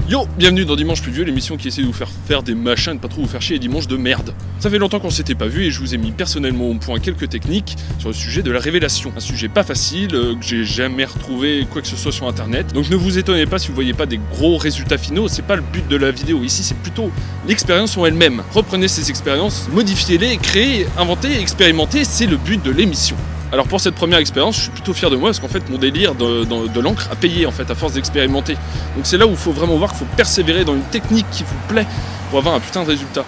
Yo, bienvenue dans Dimanche Pluvieux, l'émission qui essaie de vous faire des machins et de pas trop vous faire chier les dimanches de merde. Ça fait longtemps qu'on s'était pas vu et je vous ai mis personnellement au point quelques techniques sur le sujet de la révélation. Un sujet pas facile, que j'ai jamais retrouvé quoi que ce soit sur internet. Donc ne vous étonnez pas si vous voyez pas des gros résultats finaux, c'est pas le but de la vidéo ici, c'est plutôt l'expérience en elle-même. Reprenez ces expériences, modifiez-les, créez, inventez, expérimentez, c'est le but de l'émission. Alors pour cette première expérience, je suis plutôt fier de moi parce qu'en fait mon délire de l'encre a payé en fait à force d'expérimenter. Donc c'est là où il faut vraiment voir qu'il faut persévérer dans une technique qui vous plaît pour avoir un putain de résultat.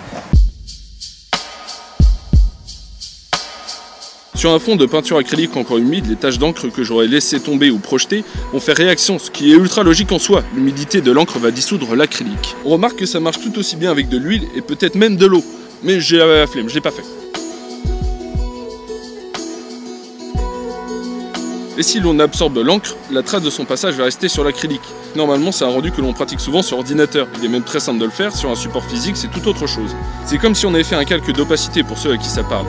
Sur un fond de peinture acrylique encore humide, les taches d'encre que j'aurais laissé tomber ou projetées vont faire réaction, ce qui est ultra logique en soi. L'humidité de l'encre va dissoudre l'acrylique. On remarque que ça marche tout aussi bien avec de l'huile et peut-être même de l'eau. Mais j'ai la flemme, je l'ai pas fait. Et si l'on absorbe l'encre, la trace de son passage va rester sur l'acrylique. Normalement, c'est un rendu que l'on pratique souvent sur ordinateur. Il est même très simple de le faire, sur un support physique, c'est tout autre chose. C'est comme si on avait fait un calque d'opacité pour ceux à qui ça parle.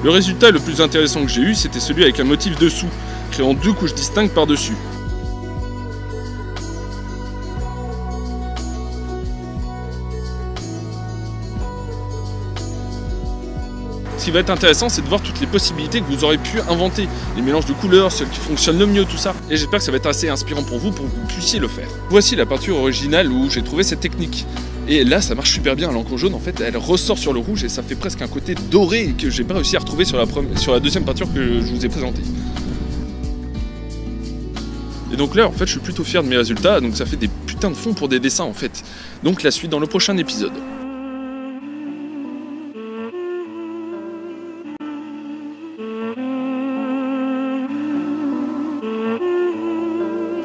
Le résultat le plus intéressant que j'ai eu, c'était celui avec un motif dessous, créant deux couches distinctes par-dessus. Ce qui va être intéressant, c'est de voir toutes les possibilités que vous aurez pu inventer. Les mélanges de couleurs, ceux qui fonctionnent le mieux, tout ça. Et j'espère que ça va être assez inspirant pour vous que vous puissiez le faire. Voici la peinture originale où j'ai trouvé cette technique. Et là, ça marche super bien. L'encre jaune, en fait, elle ressort sur le rouge et ça fait presque un côté doré que j'ai pas réussi à retrouver sur la deuxième peinture que je vous ai présentée. Et donc là, en fait, je suis plutôt fier de mes résultats. Donc ça fait des putains de fonds pour des dessins, en fait. Donc la suite dans le prochain épisode.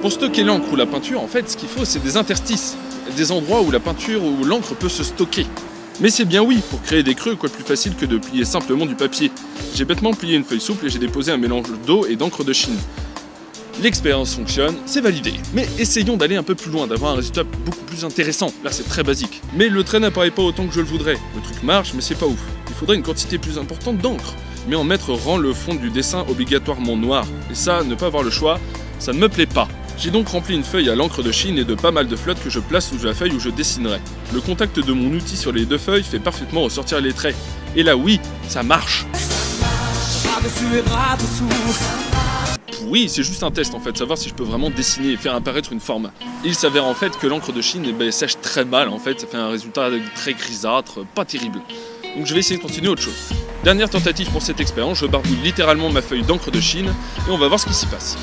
Pour stocker l'encre ou la peinture, en fait, ce qu'il faut, c'est des interstices, des endroits où la peinture ou l'encre peut se stocker. Mais c'est bien oui, pour créer des creux, quoi de plus facile que de plier simplement du papier. J'ai bêtement plié une feuille souple et j'ai déposé un mélange d'eau et d'encre de Chine. L'expérience fonctionne, c'est validé. Mais essayons d'aller un peu plus loin, d'avoir un résultat beaucoup plus intéressant. Là, c'est très basique. Mais le trait n'apparaît pas autant que je le voudrais. Le truc marche, mais c'est pas ouf. Il faudrait une quantité plus importante d'encre. Mais en mettre rend le fond du dessin obligatoirement noir. Et ça, ne pas avoir le choix, ça ne me plaît pas. J'ai donc rempli une feuille à l'encre de Chine et de pas mal de flotte que je place sous la feuille où je dessinerai. Le contact de mon outil sur les deux feuilles fait parfaitement ressortir les traits. Et là oui, ça marche. Oui, c'est juste un test en fait, savoir si je peux vraiment dessiner et faire apparaître une forme. Et il s'avère en fait que l'encre de Chine sèche très mal en fait, ça fait un résultat très grisâtre, pas terrible. Donc je vais essayer de continuer autre chose. Dernière tentative pour cette expérience, je barbouille littéralement ma feuille d'encre de Chine et on va voir ce qui s'y passe.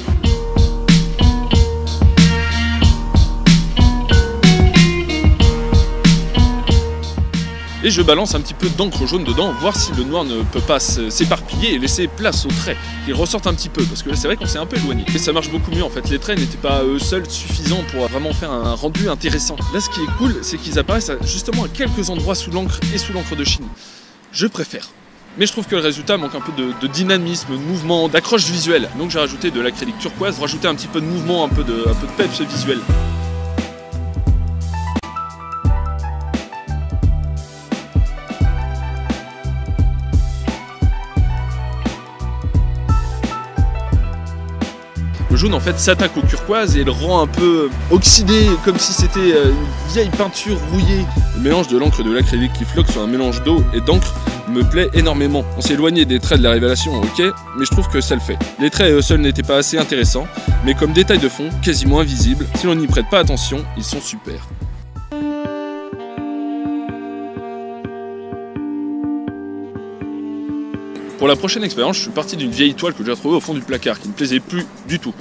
Et je balance un petit peu d'encre jaune dedans, voir si le noir ne peut pas s'éparpiller et laisser place aux traits, qu'ils ressortent un petit peu, parce que là c'est vrai qu'on s'est un peu éloigné. Et ça marche beaucoup mieux en fait, les traits n'étaient pas eux seuls suffisants pour vraiment faire un rendu intéressant. Là ce qui est cool, c'est qu'ils apparaissent justement à quelques endroits sous l'encre et sous l'encre de Chine. Je préfère. Mais je trouve que le résultat manque un peu de dynamisme, de mouvement, d'accroche visuelle. Donc j'ai rajouté de l'acrylique turquoise, pour rajouter un petit peu de mouvement, un peu de peps visuel. Le jaune en fait s'attaque au turquoise et le rend un peu oxydé, comme si c'était une vieille peinture rouillée. Le mélange de l'encre et de l'acrylique qui flotte sur un mélange d'eau et d'encre me plaît énormément. On s'est éloigné des traits de la révélation, ok, mais je trouve que ça le fait. Les traits eux seuls n'étaient pas assez intéressants, mais comme détail de fond, quasiment invisibles, si l'on n'y prête pas attention, ils sont super. Pour la prochaine expérience, je suis parti d'une vieille toile que j'ai retrouvée au fond du placard, qui ne me plaisait plus du tout.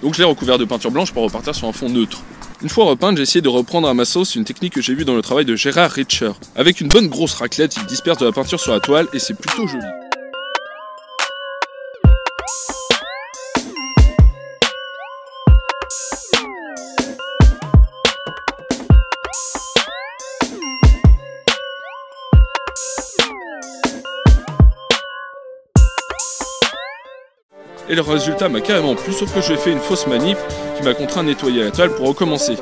Donc je l'ai recouvert de peinture blanche pour repartir sur un fond neutre. Une fois repeinte, j'ai essayé de reprendre à ma sauce une technique que j'ai vue dans le travail de Gérard Richter. Avec une bonne grosse raclette, il disperse de la peinture sur la toile et c'est plutôt joli. Et le résultat m'a carrément plu, sauf que j'ai fait une fausse manip qui m'a contraint à nettoyer la toile pour recommencer.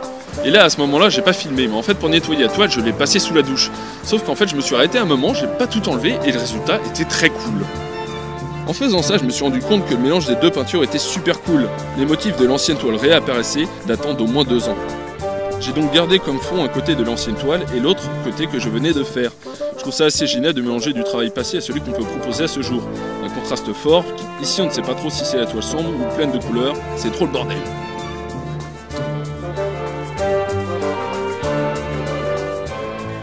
Et là, à ce moment-là, j'ai pas filmé, mais en fait, pour nettoyer la toile, je l'ai passé sous la douche. Sauf qu'en fait, je me suis arrêté un moment, j'ai pas tout enlevé, et le résultat était très cool. En faisant ça, je me suis rendu compte que le mélange des deux peintures était super cool. Les motifs de l'ancienne toile réapparaissaient, datant d'au moins 2 ans. J'ai donc gardé comme fond un côté de l'ancienne toile et l'autre côté que je venais de faire. Je trouve ça assez génial de mélanger du travail passé à celui qu'on peut proposer à ce jour. Un contraste fort, ici on ne sait pas trop si c'est la toile sombre ou pleine de couleurs, c'est trop le bordel.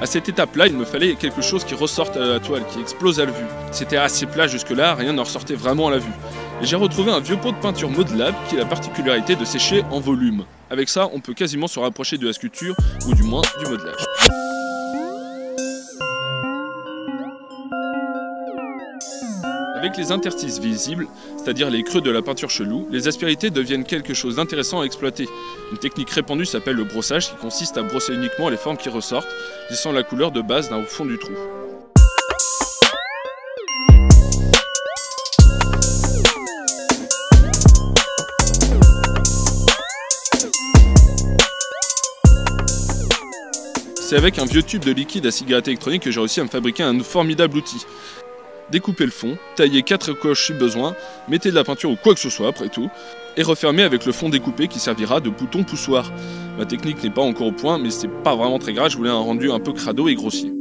À cette étape-là, il me fallait quelque chose qui ressorte à la toile, qui explose à la vue. C'était assez plat jusque-là, rien ne ressortait vraiment à la vue. Et j'ai retrouvé un vieux pot de peinture modelable qui a la particularité de sécher en volume. Avec ça, on peut quasiment se rapprocher de la sculpture, ou du moins du modelage. Avec les interstices visibles, c'est-à-dire les creux de la peinture chelou, les aspérités deviennent quelque chose d'intéressant à exploiter. Une technique répandue s'appelle le brossage qui consiste à brosser uniquement les formes qui ressortent, laissant la couleur de base au fond du trou. C'est avec un vieux tube de liquide à cigarette électronique que j'ai réussi à me fabriquer un formidable outil. Découpez le fond, taillez 4 coches si besoin, mettez de la peinture ou quoi que ce soit après tout, et refermez avec le fond découpé qui servira de bouton poussoir. Ma technique n'est pas encore au point, mais c'est pas vraiment très grave, je voulais un rendu un peu crado et grossier.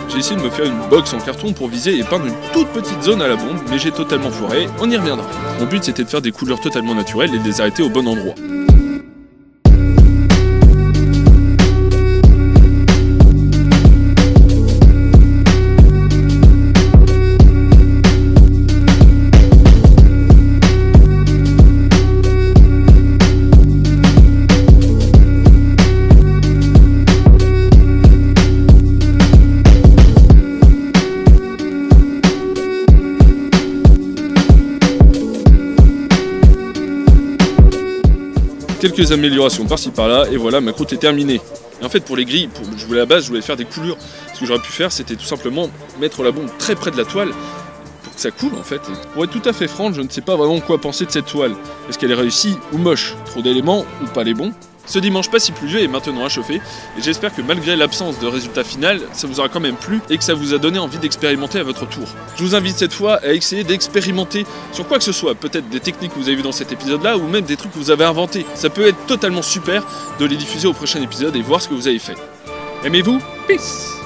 J'ai essayé de me faire une box en carton pour viser et peindre une toute petite zone à la bombe, mais j'ai totalement foiré, on y reviendra. Mon but c'était de faire des couleurs totalement naturelles et de les arrêter au bon endroit. Quelques améliorations par-ci par-là et voilà, ma croûte est terminée. Et en fait pour les grilles, je voulais faire des coulures. Ce que j'aurais pu faire c'était tout simplement mettre la bombe très près de la toile pour que ça coule en fait. Pour être tout à fait franc, je ne sais pas vraiment quoi penser de cette toile. Est-ce qu'elle est réussie ou moche? Trop d'éléments ou pas les bons? Ce dimanche pas si pluvieux est maintenant à chauffer et j'espère que malgré l'absence de résultat final, ça vous aura quand même plu et que ça vous a donné envie d'expérimenter à votre tour. Je vous invite cette fois à essayer d'expérimenter sur quoi que ce soit, peut-être des techniques que vous avez vues dans cet épisode-là ou même des trucs que vous avez inventés. Ça peut être totalement super de les diffuser au prochain épisode et voir ce que vous avez fait. Aimez-vous? Peace!